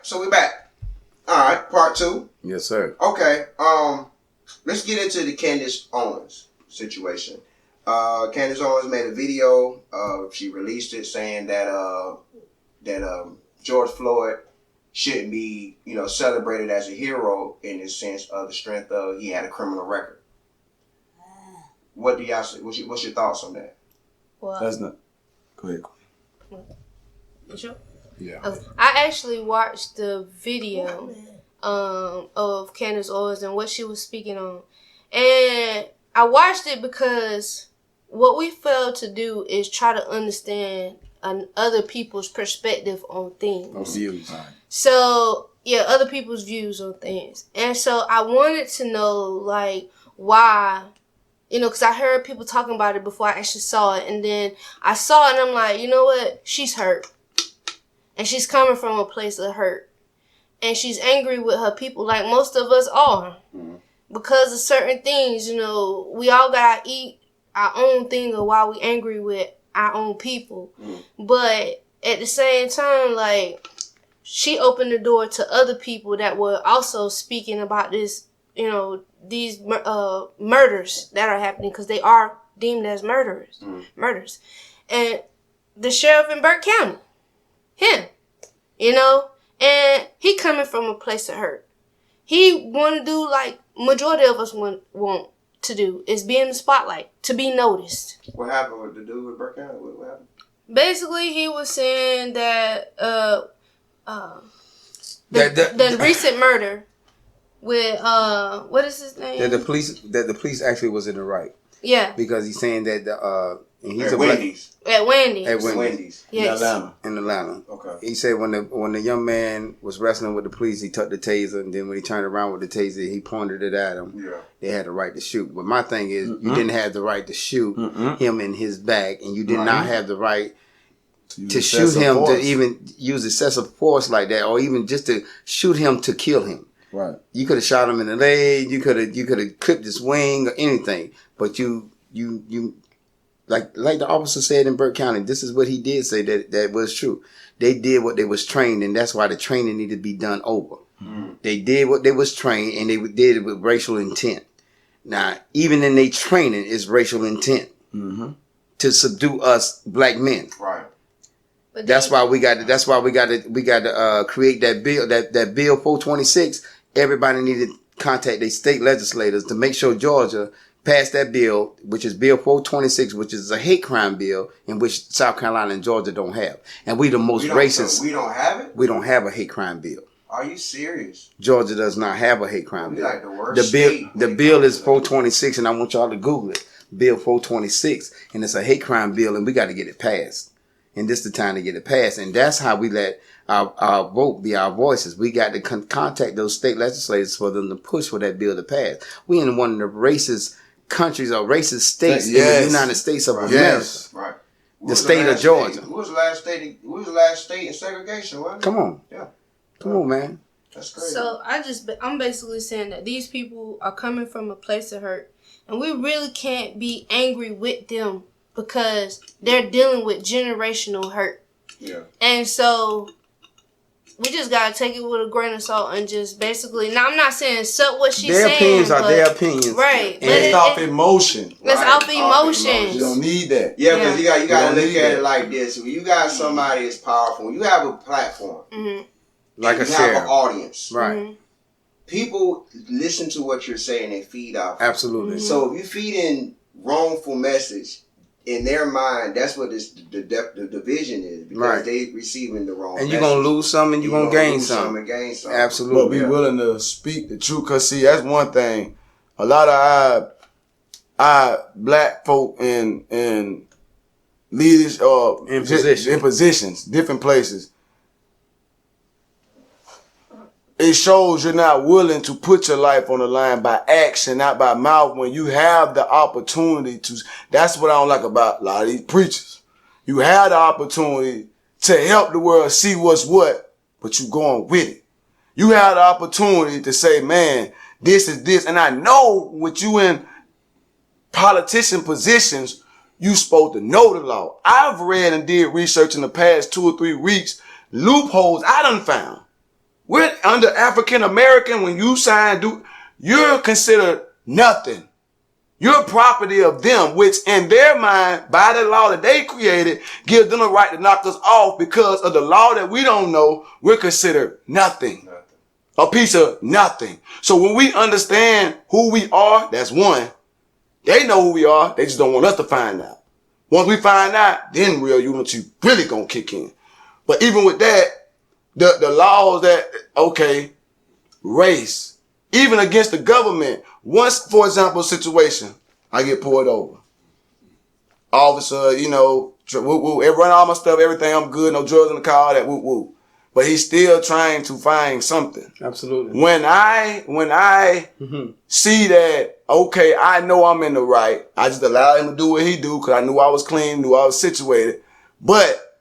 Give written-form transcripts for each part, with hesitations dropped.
so we back. All right, part 2. Yes, sir. Okay, let's get into the Candace Owens situation. Candace Owens made a video. She released it saying that George Floyd shouldn't be, celebrated as a hero in the sense of the strength of he had a criminal record. What do y'all say? What's your thoughts on that? Well, That's not. Go ahead. You sure? Yeah. I actually watched the video of Candace Owens and what she was speaking on. And I watched it because what we fail to do is try to understand other people's perspective on things. On views. So, yeah, other people's views on things. And so I wanted to know, like, why, because I heard people talking about it before I actually saw it. And then I saw it and I'm like, you know what? She's hurt. And she's coming from a place of hurt. And she's angry with her people like most of us are. Mm-hmm. Because of certain things, we all got to eat our own thing of why we angry with our own people. Mm-hmm. But at the same time, like, she opened the door to other people that were also speaking about this, these murders that are happening because they are deemed as murders. And the sheriff in Burke County, him, and he coming from a place of hurt. He want to do like majority of us want to do, is be in the spotlight, to be noticed. What happened with the dude with Burke County? What happened? Basically, he was saying that the recent murder with what is his name? That the police actually was in the right. Yeah. Because he's saying that and he's at Wendy's. At Wendy's. At Wendy's. Yes. In Atlanta. Okay. He said when the young man was wrestling with the police, he took the taser, and then when he turned around with the taser, he pointed it at him. Yeah. They had the right to shoot. But my thing is, you didn't have the right to shoot him in his back, and you did not have the right to shoot him to even use excessive force like that, or even just to shoot him to kill him. Right. You could have shot him in the leg. You could have clipped his wing or anything. But you like the officer said in Burke County, this is what he did say that was true. They did what they was trained, and that's why the training needed to be done over. They did what they was trained, and they did it with racial intent. Now, even in their training, is racial intent to subdue us black men. Right. That's why we got to create that bill, that bill 426. Everybody needed to contact their state legislators to make sure Georgia passed that bill, which is Bill 426, which is a hate crime bill, in which South Carolina and Georgia don't have. And we the most racist. We don't have it? We don't have a hate crime bill. Are you serious? Georgia does not have a hate crime bill. Like the worst the bill is 426, and I want y'all to Google it. Bill 426, and it's a hate crime bill, and we got to get it passed. And this is the time to get it passed. And that's how we let our vote be our voices. We got to contact those state legislators for them to push for that bill to pass. We in one of the racist countries or racist states in the United States of America. Right. The state of Georgia. Who was the last state? Who was the last state in segregation? Wasn't it? Come on. Yeah. Come on, man. That's crazy. So I'm basically saying that these people are coming from a place of hurt, and we really can't be angry with them because they're dealing with generational hurt. Yeah. And so we just gotta take it with a grain of salt and just basically. Now I'm not saying what she's saying. Their opinions are their opinions, right? Based off emotion. It's off emotions. You don't need that. Yeah, because you got to look at it like this. When you got somebody that's powerful, when you have a platform, like you have an audience, right? People listen to what you're saying and feed off. Absolutely. So if you feed in wrongful message, in their mind, that's what the division is, because they receiving the wrong. And you're gonna lose some, and you're gonna gain some. Absolutely. But be willing to speak the truth, cause see, that's one thing. A lot of our black folk in leaders or in positions, different places. It shows you're not willing to put your life on the line by action, not by mouth, when you have the opportunity to. That's what I don't like about a lot of these preachers. You have the opportunity to help the world see what's what, but you going with it. You have the opportunity to say, man, this is this. And I know with you in politician positions, you supposed to know the law. I've read and did research in the past 2 or 3 weeks, loopholes I done found. We're under African American. When you you're considered nothing. You're property of them, which in their mind, by the law that they created, gives them the right to knock us off because of the law that we don't know. We're considered nothing. A piece of nothing. So when we understand who we are, that's one. They know who we are. They just don't want us to find out. Once we find out, then real unity really gonna kick in. But even with that, the laws that, okay, race, even against the government. Once, for example, situation, I get pulled over. Officer, you know, run all my stuff, everything, I'm good, no drugs in the car, all that, woo woo. But he's still trying to find something. Absolutely. When I see that, okay, I know I'm in the right, I just allow him to do what he do because I knew I was clean, knew I was situated. But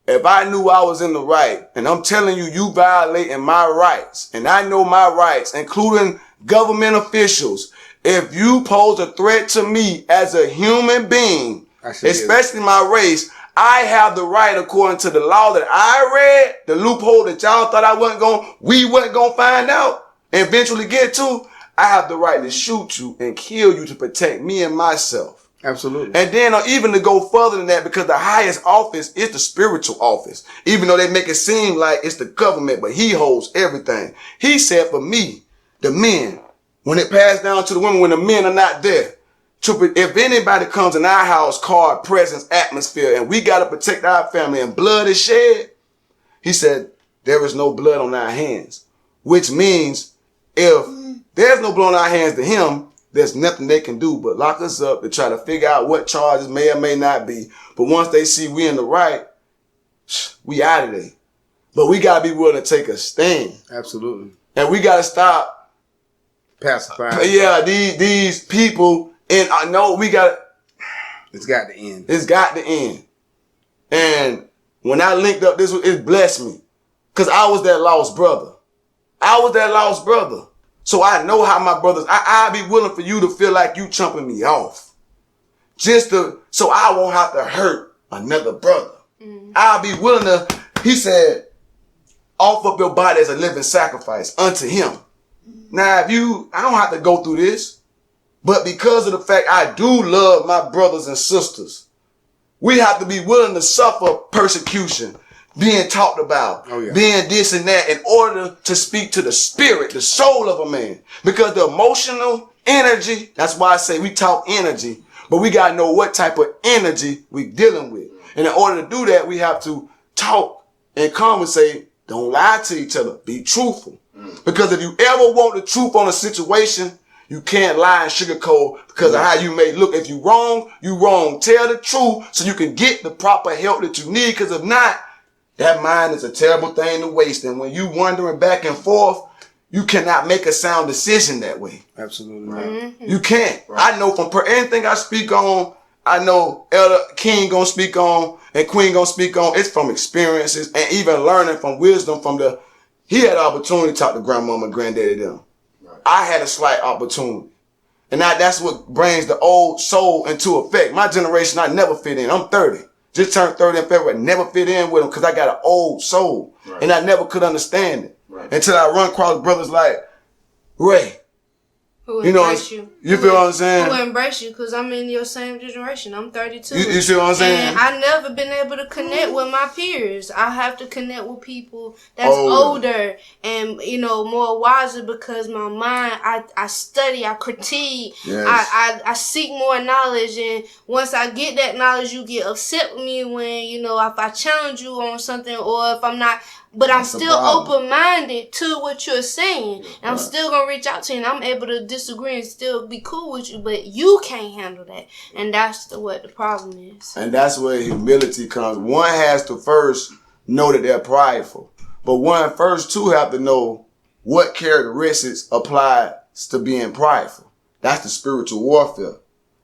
if I knew I was in the right, and I'm telling you, you violating my rights, and I know my rights, including government officials, if you pose a threat to me as a human being, especially my race, I have the right, according to the law that I read, the loophole that y'all thought we wasn't going to find out and eventually get to, I have the right to shoot you and kill you to protect me and myself. Absolutely. And then even to go further than that, because the highest office is the spiritual office. Even though they make it seem like it's the government, but he holds everything. He said for me, the men, when it passed down to the women, when the men are not there, if anybody comes in our house, card, presence, atmosphere, and we got to protect our family and blood is shed, he said, there is no blood on our hands. Which means if there's no blood on our hands to him, there's nothing they can do but lock us up to try to figure out what charges may or may not be. But once they see we in the right, we out of there. But we got to be willing to take a stand. Absolutely. And we got to stop pacifying. Yeah, these people. And I know we got. It's got to end. It's got to end. And when I linked up this, it blessed me. Because I was that lost brother. So I know how my brothers, I'd be willing for you to feel like you chumping me off. So I won't have to hurt another brother. I'll be willing to, he said, offer up your body as a living sacrifice unto him. Now, I don't have to go through this, but because of the fact I do love my brothers and sisters, we have to be willing to suffer persecution, being talked about, being this and that in order to speak to the spirit, the soul of a man. Because the emotional energy, that's why I say we talk energy, but we got to know what type of energy we dealing with. And in order to do that, we have to talk and conversate. Don't lie to each other. Be truthful. Because if you ever want the truth on a situation, you can't lie and sugarcoat because of how you may look. If you wrong, you wrong. Tell the truth so you can get the proper help that you need. Because if not, that mind is a terrible thing to waste. And when you wandering back and forth, you cannot make a sound decision that way. Absolutely right. You can't. Right. I know from anything I speak on, I know Elder King gonna speak on and Queen gonna speak on. It's from experiences and even learning from wisdom from he had the opportunity to talk to grandmama and granddaddy them. Right. I had a slight opportunity. And that's what brings the old soul into effect. My generation, I never fit in. I'm 30. Just turned 30 in February. Never fit in with them because I got an old soul. Right. And I never could understand it. Right. Until I run across brothers like Ray. Who embrace you. You feel what I'm saying? Who embrace you, because I'm in your same generation. I'm 32. You see what I'm saying? And I never been able to connect with my peers. I have to connect with people that's older and, more wiser because my mind, I study, I critique, I seek more knowledge. And once I get that knowledge, you get upset with me when, if I challenge you on something or if I'm not... But I'm still open-minded to what you're saying. And I'm still going to reach out to you. And I'm able to disagree and still be cool with you. But you can't handle that. And that's what the problem is. And that's where humility comes. One has to first know that they're prideful. But one first, too, have to know what characteristics apply to being prideful. That's the spiritual warfare.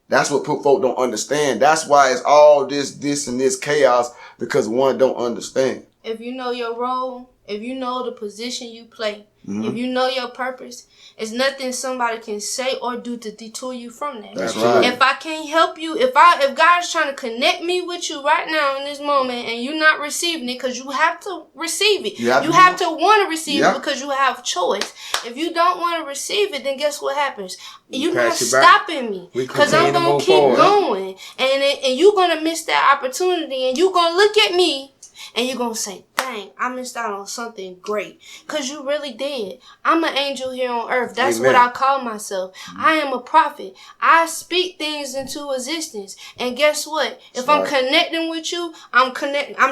That's what folk don't understand. That's why it's all this and this chaos, because one don't understand. If you know your role if you know the position you play, if you know your purpose, it's nothing somebody can say or do to detour you from that. That's right. If I can't help you, if God is trying to connect me with you right now in this moment and you're not receiving it, because you have to receive it. You have to want to receive it because you have choice. If you don't want to receive it, then guess what happens? You're not stopping me, because I'm going to keep going. And you're going to miss that opportunity, and you're going to look at me and you're going to say, dang, I missed out on something great. Because you really did. I'm an angel here on earth. That's what I call myself. I am a prophet. I speak things into existence. And guess what? If I'm connecting with you, I'm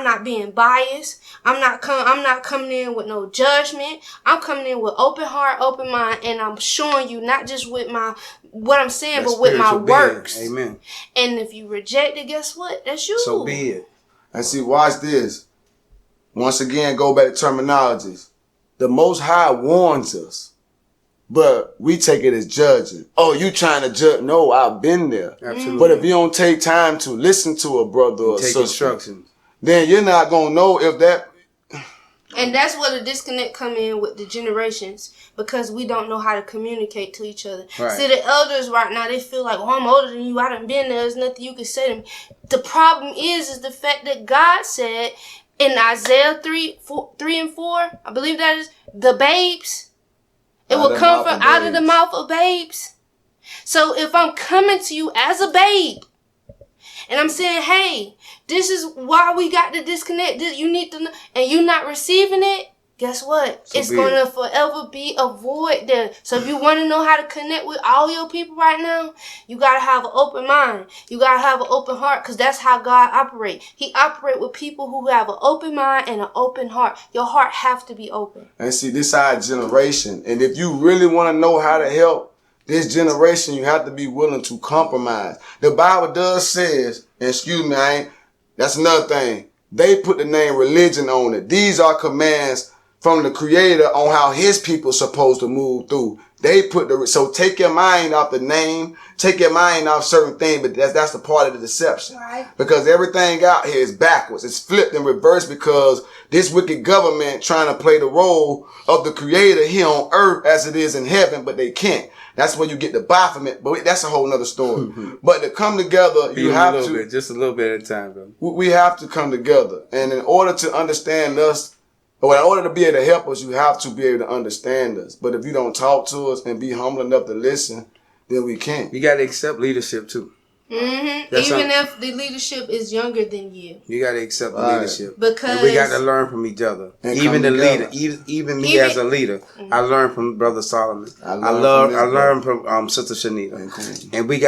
not being biased. I'm not coming in with no judgment. I'm coming in with open heart, open mind, and I'm showing you not just with what I'm saying, but with my works. Amen. And if you reject it, guess what? That's you. So be it. And see, watch this. Once again, go back to terminologies. The Most High warns us, but we take it as judging. Oh, you trying to judge? No, I've been there. Absolutely. But if you don't take time to listen to a brother or take sister, instructions, then you're not going to know if that... And that's where the disconnect come in with the generations, because we don't know how to communicate to each other. Right. See, the elders right now, they feel like, I'm older than you. I done been there. There's nothing you can say to me. The problem is the fact that God said in Isaiah 3 and 4, I believe that is, the babes, it will come from out of the mouth of babes. So if I'm coming to you as a babe, and I'm saying, hey, this is why we got the disconnect. You need to know, and you're not receiving it. Guess what? So it's going to forever be a void there. So if you want to know how to connect with all your people right now, you got to have an open mind. You got to have an open heart, because that's how God operates. He operates with people who have an open mind and an open heart. Your heart have to be open. And see, this is our generation. And if you really want to know how to help this generation, you have to be willing to compromise. The Bible does says, and excuse me, that's another thing. They put the name religion on it. These are commands from the Creator on how His people supposed to move through. They put so take your mind off the name, take your mind off certain things, but that's the part of the deception. Right. Because everything out here is backwards. It's flipped and reversed, because this wicked government trying to play the role of the Creator here on earth as it is in heaven, but they can't. That's where you get the Baphomet, but that's a whole nother story. But to come together, you have to... just a little bit at a time, though. We have to come together. And in order to understand us, or in order to be able to help us, you have to be able to understand us. But if you don't talk to us and be humble enough to listen, then we can't. You got to accept leadership, too. Mm-hmm. Even if the leadership is younger than you, you got to accept leadership, because and we got to learn from each other. Even the leader, even me as a leader, I learned from Brother Solomon. I learned from Sister Shanita, and we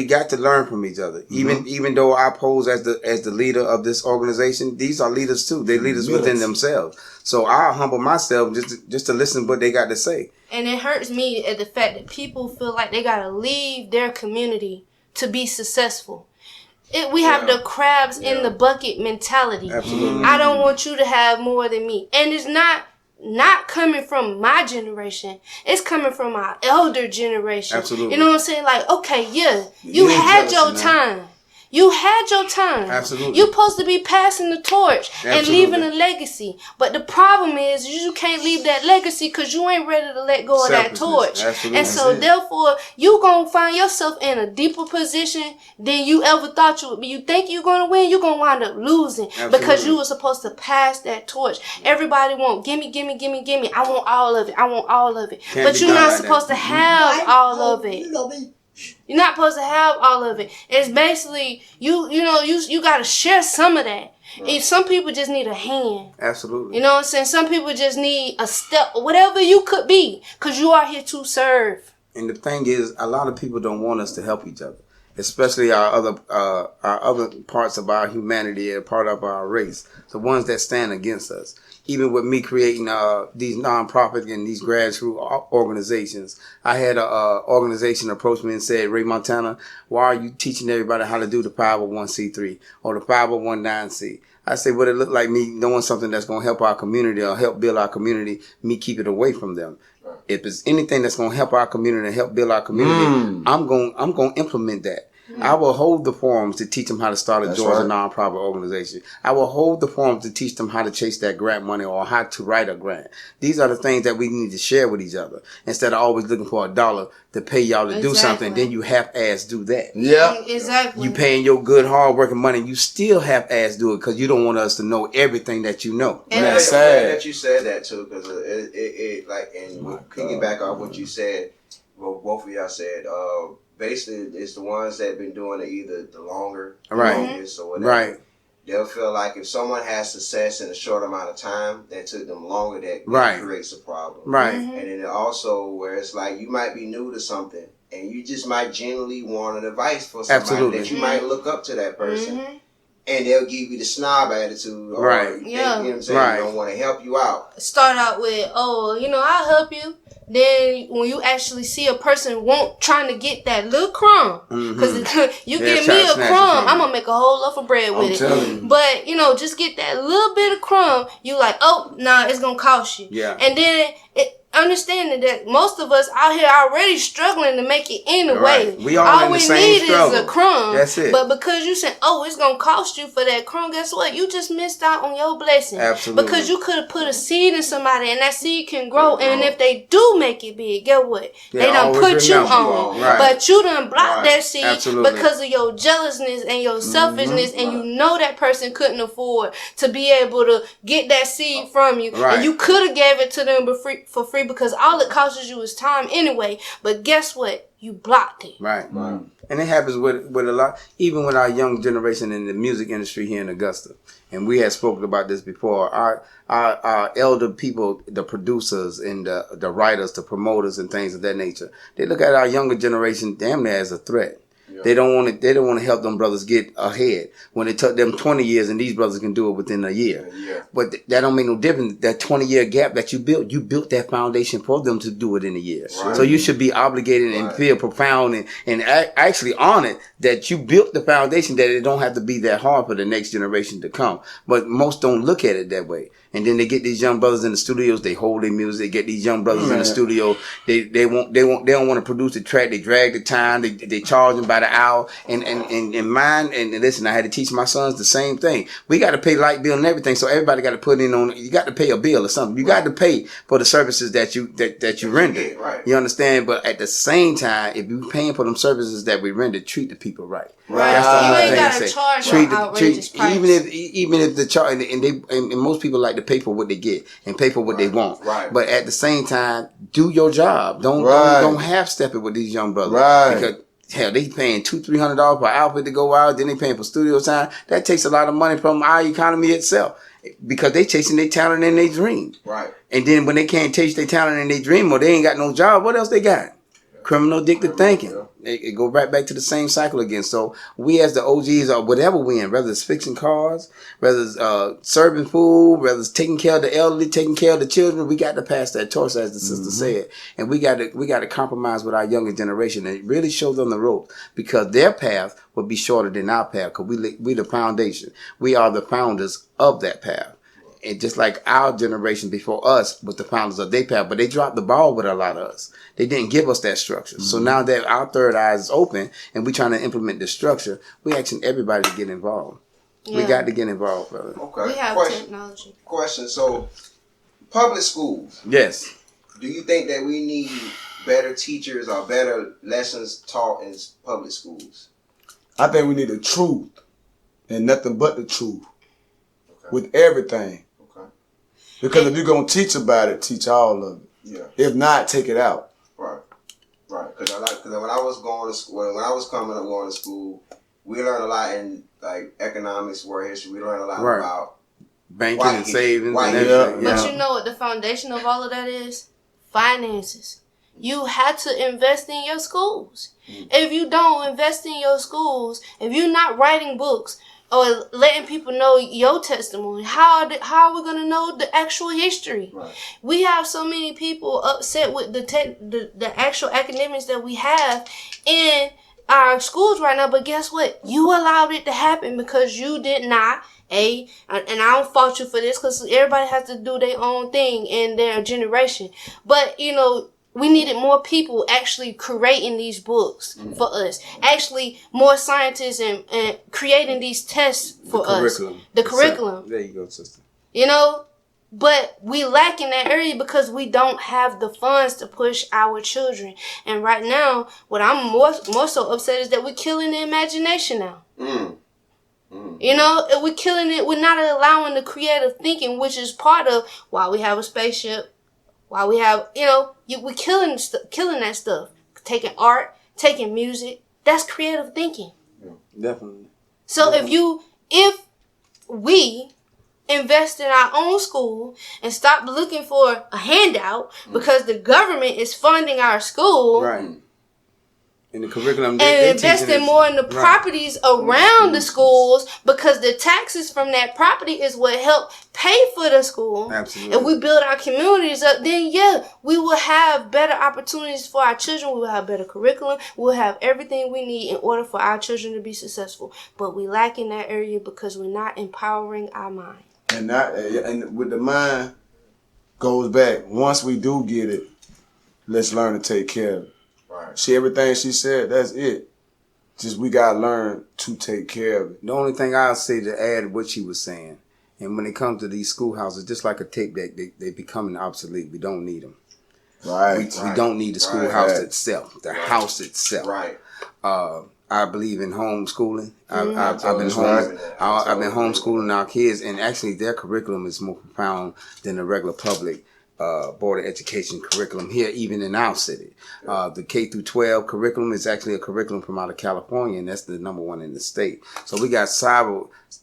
got to learn from each other. Even though I pose as the leader of this organization, these are leaders too. They're leaders within themselves. So I humble myself just to listen to what they got to say. And it hurts me at the fact that people feel like they got to leave their community to be successful. We have the crabs in the bucket mentality. Absolutely. I don't want you to have more than me. And it's not coming from my generation. It's coming from our elder generation. Absolutely. You know what I'm saying? Like, okay, you had your time. You had your time. Absolutely. You're supposed to be passing the torch and leaving a legacy. But the problem is you can't leave that legacy because you ain't ready to let go of that torch. Absolutely. And so therefore, you going to find yourself in a deeper position than you ever thought you would be. You think you're going to win, you're going to wind up losing. Absolutely. Because you were supposed to pass that torch. Everybody want, gimme. I want all of it. I want all of it. But you're not supposed to have all of it. You're not supposed to have all of it. It's basically you got to share some of that. Right. Some people just need a hand. Absolutely. You know what I'm saying? Some people just need a step, whatever you could be, because you are here to serve. And the thing is, a lot of people don't want us to help each other, especially our other parts of our humanity, a part of our race, the ones that stand against us. Even with me creating these nonprofit and these grassroots organizations, I had an organization approach me and said, Ray Montana, why are you teaching everybody how to do the 501c3 or the 509c? I say, would it look like me knowing something that's going to help our community or help build our community, me keep it away from them? If it's anything that's going to help our community and help build our community, I'm going to implement that. I will hold the forums to teach them how to start a That's Georgia right. nonprofit organization. I will hold the forums to teach them how to chase that grant money or how to write a grant. These are the things that we need to share with each other instead of always looking for $1 to pay y'all to do something. Then you half-ass do that. Yeah. Exactly. You paying your good, hard-working money, you still half-ass do it because you don't want us to know everything that you know. And Man, I'm sad. glad that you said that too, because it like, and piggyback off what you said, well, both of y'all said, basically it's the ones that been doing it either the longer, the Right. longest, or whatever. Right. They'll feel like if someone has success in a short amount of time that took them longer, that Right. creates a problem. Right. Mm-hmm. And then also where it's like you might be new to something and you just might genuinely want an advice for somebody Absolutely. that you might look up to that person. Mhm. And they'll give you the snob attitude, or Right. you know Yeah. what I'm saying? Right. They don't want to help you out. Start out with, oh, I'll help you. Then when you actually see a person trying to get that little crumb, because you Yeah, give try me to a snatch it crumb, from I'm you. gonna make a whole loaf of bread I'm with it. telling you. But just get that little bit of crumb. You like, oh, nah, it's gonna cost you. Yeah. And then understanding that most of us out here already struggling to make it anyway. Right. We all in the we same need is struggle. a crumb. That's it. But because you said, oh, it's gonna cost you for that crumb, guess what? You just missed out on your blessing. Absolutely. Because you could have put a seed in somebody, and that seed can grow. And if they do make it big, get what? Yeah, They done always put you remember. on. Right. But you done blocked Right. that seed Absolutely. because of your jealousness and your selfishness, and you know that person couldn't afford to be able to get that seed from you. Right. And you could have gave it to them for free because all it costs you is time anyway. But guess what? You blocked it. Right. And it happens with a lot, even with our young generation in the music industry here in Augusta. And we had spoken about this before. Our elder people, the producers and the writers, the promoters and things of that nature, they look at our younger generation damn near as a threat. Yeah. They don't want to help them brothers get ahead when it took them 20 years and these brothers can do it within a year. Yeah. But that don't make no difference. That 20-year gap that you built that foundation for them to do it in a year. Right. So you should be obligated and feel profound and actually honored that you built the foundation, that it don't have to be that hard for the next generation to come. But most don't look at it that way. And then they get these young brothers in the studios. They hold their music. They get these young brothers in the studio. They don't want to produce the track. They drag the time. They charge them by the hour. And mine. And listen, I had to teach my sons the same thing. We got to pay light bill and everything. So everybody got to put in on. You got to pay a bill or something. You got to pay for the services that you render. Right. You understand? But at the same time, if you paying for them services that we render, treat the people right. Right. You ain't gotta charge an outrageous price. Even if the charge and most people like to pay for what they get and pay for what they want. Right. But at the same time, do your job. Don't half step it with these young brothers. Right. Because hell, they paying $200-300 per outfit to go out. Then they paying for studio time. That takes a lot of money from our economy itself. Because they chasing their talent and their dream. Right. And then when they can't chase their talent and their dream, or they ain't got no job, what else they got? Criminal addicted thinking. It go right back to the same cycle again. So we as the OGs or whatever we in, whether it's fixing cars, whether it's serving food, whether it's taking care of the elderly, taking care of the children, we got to pass that torch, as the sister said. And we got to compromise with our younger generation and really show them the rope, because their path will be shorter than our path, because we the foundation. We are the founders of that path. And just like our generation before us was the founders of their path, but they dropped the ball with a lot of us. They didn't give us that structure. So now that our third eye is open and we're trying to implement this structure, we're asking everybody to get involved. Yeah. We got to get involved, brother. Okay. We have technology. Question. So, public schools. Yes. Do you think that we need better teachers or better lessons taught in public schools? I think we need the truth and nothing but the truth with everything. Because if you're going to teach about it, teach all of it. Yeah. If not, take it out. Right. Because when I was going to school, when I was coming up going to school, we learned a lot in like economics, world history. We learned a lot about banking and savings and everything. But you know what the foundation of all of that is? Finances. You had to invest in your schools. If you don't invest in your schools, if you're not writing books, or letting people know your testimony, how are we gonna know the actual history? Right. We have so many people upset with the actual academics that we have in our schools right now. But guess what? You allowed it to happen because you did not. And I don't fault you for this, because everybody has to do their own thing in their generation. But we needed more people actually creating these books for us. Actually, more scientists and creating these tests for us. The curriculum. There you go, sister. You know, but we lack in that area because we don't have the funds to push our children. And right now, what I'm more so upset is that we're killing the imagination now. You know, we're killing it. We're not allowing the creative thinking, which is part of why we have a spaceship. Why we have, you know, we're killing that stuff. Taking art, taking music. That's creative thinking. Yeah, definitely. So if we invest in our own school and stop looking for a handout because the government is funding our school. Right. In the curriculum, and investing more in the properties around the schools because the taxes from that property is what help pay for the school. Absolutely. If we build our communities up, then we will have better opportunities for our children. We will have better curriculum. We'll have everything we need in order for our children to be successful. But we lack in that area because we're not empowering our mind. And with the mind goes back. Once we do get it, let's learn to take care of it. Right. See, everything she said, that's it. Just we gotta learn to take care of it. The only thing I'll say to add what she was saying, and when it comes to these schoolhouses, just like a tape that they becoming obsolete. We don't need them. Right. We don't need the schoolhouse itself, the house itself. Right. I believe in homeschooling. I've been homeschooling our kids, and actually their curriculum is more profound than the regular public Board of Education curriculum here, even in our city. The K through 12 curriculum is actually a curriculum from out of California, and that's the #1 in the state. So we got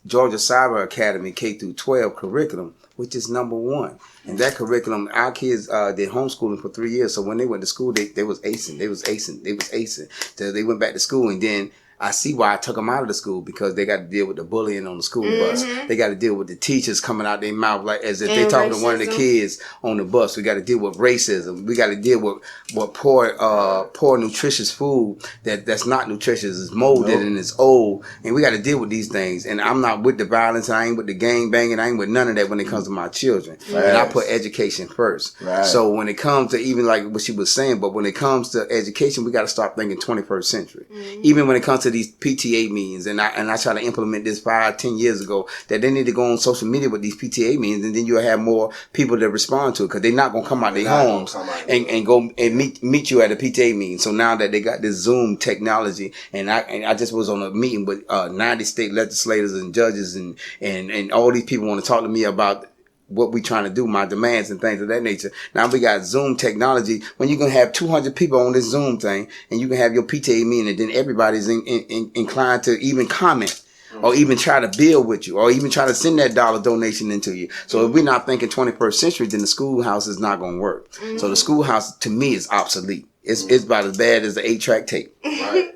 Georgia Cyber Academy K through 12 curriculum, which is #1. And that curriculum, our kids did homeschooling for 3 years. So when they went to school, they was acing. So they went back to school, and then I see why I took them out of the school, because they got to deal with the bullying on the school bus. They got to deal with the teachers coming out their mouth like as if they talking to one of the kids on the bus. We got to deal with racism. We got to deal with poor nutritious food that's not nutritious. It's molded and it's old, and we got to deal with these things. And I'm not with the violence. I ain't with the gang banging. I ain't with none of that when it comes to my children. Right. And I put education first. Right. So when it comes to even like what she was saying, but when it comes to education, we got to start thinking 21st century. Even when it comes to these PTA meetings, and I try to implement this 5-10 years ago, that they need to go on social media with these PTA meetings, and then you'll have more people that respond to it, because they're not going to come out their homes and go and meet you at a PTA meeting. So now that they got this Zoom technology, and I just was on a meeting with 90 state legislators and judges and all these people want to talk to me about what we trying to do, my demands and things of that nature. Now we got Zoom technology, when you can have 200 people on this Zoom thing, and you can have your PTA meeting, and then everybody's inclined to even comment or even try to build with you, or even try to send that dollar donation into you. So if we're not thinking 21st century, then the schoolhouse is not going to work. So the schoolhouse, to me, is obsolete. It's about as bad as the 8-track tape. Right.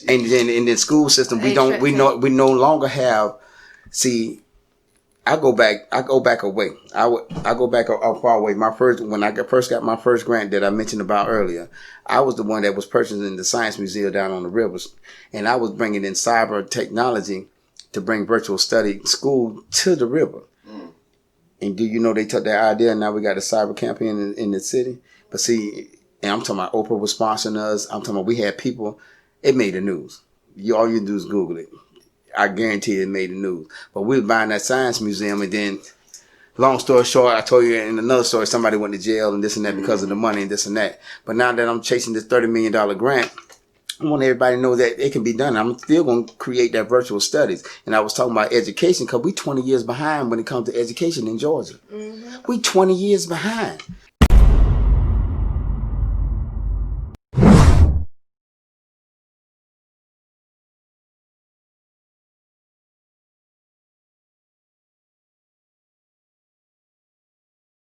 And then in the school system, we no longer have. See, I go back away. I go back a far away. When I first got my first grant that I mentioned about earlier, I was the one that was purchasing the Science Museum down on the rivers, and I was bringing in cyber technology to bring virtual study school to the river. And do you know they took that idea, and now we got a cyber campaign in the city? But see, and I'm talking about Oprah was sponsoring us. I'm talking about we had people. It made the news. All you do is Google it. I guarantee it made the news. But we were buying that science museum, and then, long story short, I told you in another story, somebody went to jail and this and that because of the money and this and that. But now that I'm chasing this $30 million grant, I want everybody to know that it can be done. I'm still going to create that virtual studies. And I was talking about education, because we 20 years behind when it comes to education in Georgia. We 20 years behind.